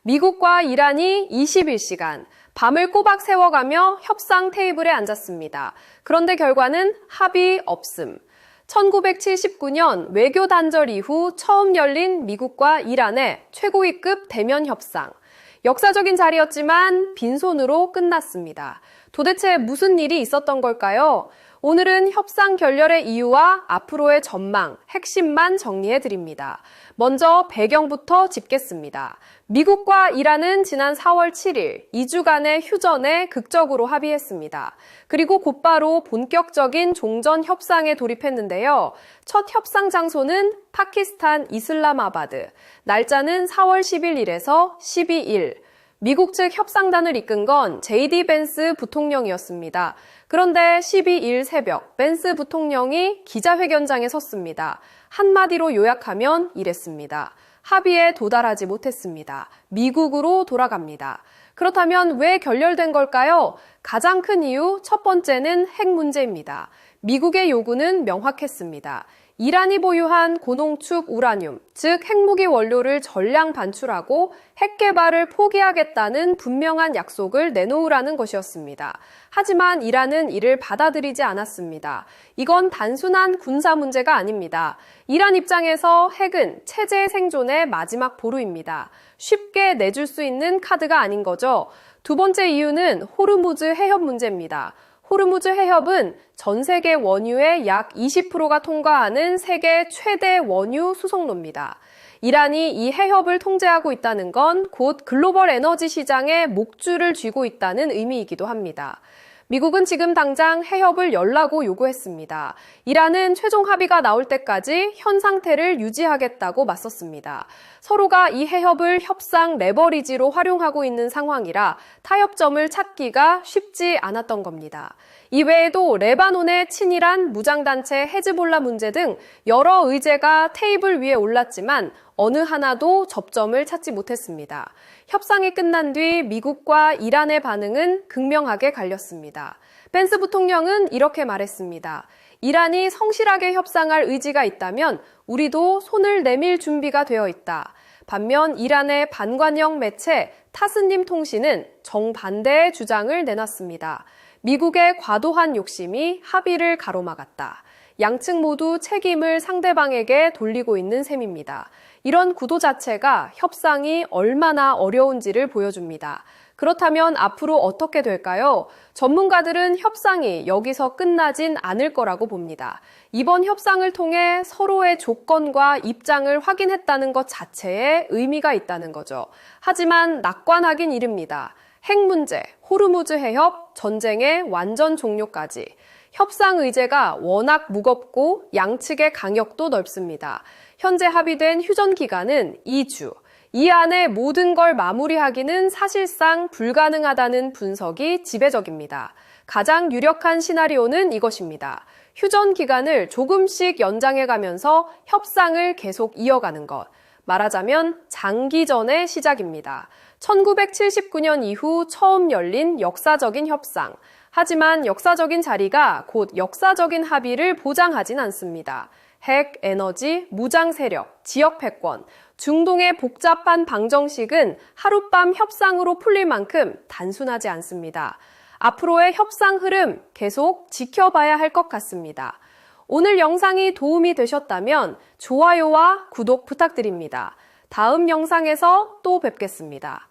미국과 이란이 21시간 밤을 꼬박 세워가며 협상 테이블에 앉았습니다. 그런데 결과는 합의 없음. 1979년 외교 단절 이후 처음 열린 미국과 이란의 최고위급 대면 협상. 역사적인 자리였지만 빈손으로 끝났습니다. 도대체 무슨 일이 있었던 걸까요? 오늘은 협상 결렬의 이유와 앞으로의 전망, 핵심만 정리해드립니다. 먼저 배경부터 짚겠습니다. 미국과 이란은 지난 4월 7일 2주간의 휴전에 극적으로 합의했습니다. 그리고 곧바로 본격적인 종전 협상에 돌입했는데요. 첫 협상 장소는 파키스탄 이슬람아바드, 날짜는 4월 11일에서 12일. 미국 측 협상단을 이끈 건 JD 벤스 부통령이었습니다. 그런데 12일 새벽 벤스 부통령이 기자회견장에 섰습니다. 한마디로 요약하면 이랬습니다. 합의에 도달하지 못했습니다. 미국으로 돌아갑니다. 그렇다면 왜 결렬된 걸까요? 가장 큰 이유 첫 번째는 핵 문제입니다. 미국의 요구는 명확했습니다. 이란이 보유한 고농축 우라늄, 즉 핵무기 원료를 전량 반출하고 핵 개발을 포기하겠다는 분명한 약속을 내놓으라는 것이었습니다. 하지만 이란은 이를 받아들이지 않았습니다. 이건 단순한 군사 문제가 아닙니다. 이란 입장에서 핵은 체제 생존의 마지막 보루입니다. 쉽게 내줄 수 있는 카드가 아닌 거죠. 두 번째 이유는 호르무즈 해협 문제입니다. 호르무즈 해협은 전 세계 원유의 약 20%가 통과하는 세계 최대 원유 수송로입니다. 이란이 이 해협을 통제하고 있다는 건 곧 글로벌 에너지 시장에 목줄을 쥐고 있다는 의미이기도 합니다. 미국은 지금 당장 해협을 열라고 요구했습니다. 이란은 최종 합의가 나올 때까지 현 상태를 유지하겠다고 맞섰습니다. 서로가 이 해협을 협상 레버리지로 활용하고 있는 상황이라 타협점을 찾기가 쉽지 않았던 겁니다. 이외에도 레바논의 친이란 무장단체 헤즈볼라 문제 등 여러 의제가 테이블 위에 올랐지만 어느 하나도 접점을 찾지 못했습니다. 협상이 끝난 뒤 미국과 이란의 반응은 극명하게 갈렸습니다. 펜스 부통령은 이렇게 말했습니다. 이란이 성실하게 협상할 의지가 있다면 우리도 손을 내밀 준비가 되어 있다. 반면 이란의 반관영 매체 타스님 통신은 정반대의 주장을 내놨습니다. 미국의 과도한 욕심이 합의를 가로막았다. 양측 모두 책임을 상대방에게 돌리고 있는 셈입니다. 이런 구도 자체가 협상이 얼마나 어려운지를 보여줍니다. 그렇다면 앞으로 어떻게 될까요? 전문가들은 협상이 여기서 끝나진 않을 거라고 봅니다. 이번 협상을 통해 서로의 조건과 입장을 확인했다는 것 자체에 의미가 있다는 거죠. 하지만 낙관하긴 이릅니다. 핵 문제, 호르무즈 해협, 전쟁의 완전 종료까지. 협상 의제가 워낙 무겁고 양측의 강역도 넓습니다. 현재 합의된 휴전 기간은 2주. 이 안에 모든 걸 마무리하기는 사실상 불가능하다는 분석이 지배적입니다. 가장 유력한 시나리오는 이것입니다. 휴전 기간을 조금씩 연장해가면서 협상을 계속 이어가는 것. 말하자면 장기전의 시작입니다. 1979년 이후 처음 열린 역사적인 협상. 하지만 역사적인 자리가 곧 역사적인 합의를 보장하진 않습니다. 핵, 에너지, 무장 세력, 지역 패권, 중동의 복잡한 방정식은 하룻밤 협상으로 풀릴 만큼 단순하지 않습니다. 앞으로의 협상 흐름 계속 지켜봐야 할 것 같습니다. 오늘 영상이 도움이 되셨다면 좋아요와 구독 부탁드립니다. 다음 영상에서 또 뵙겠습니다.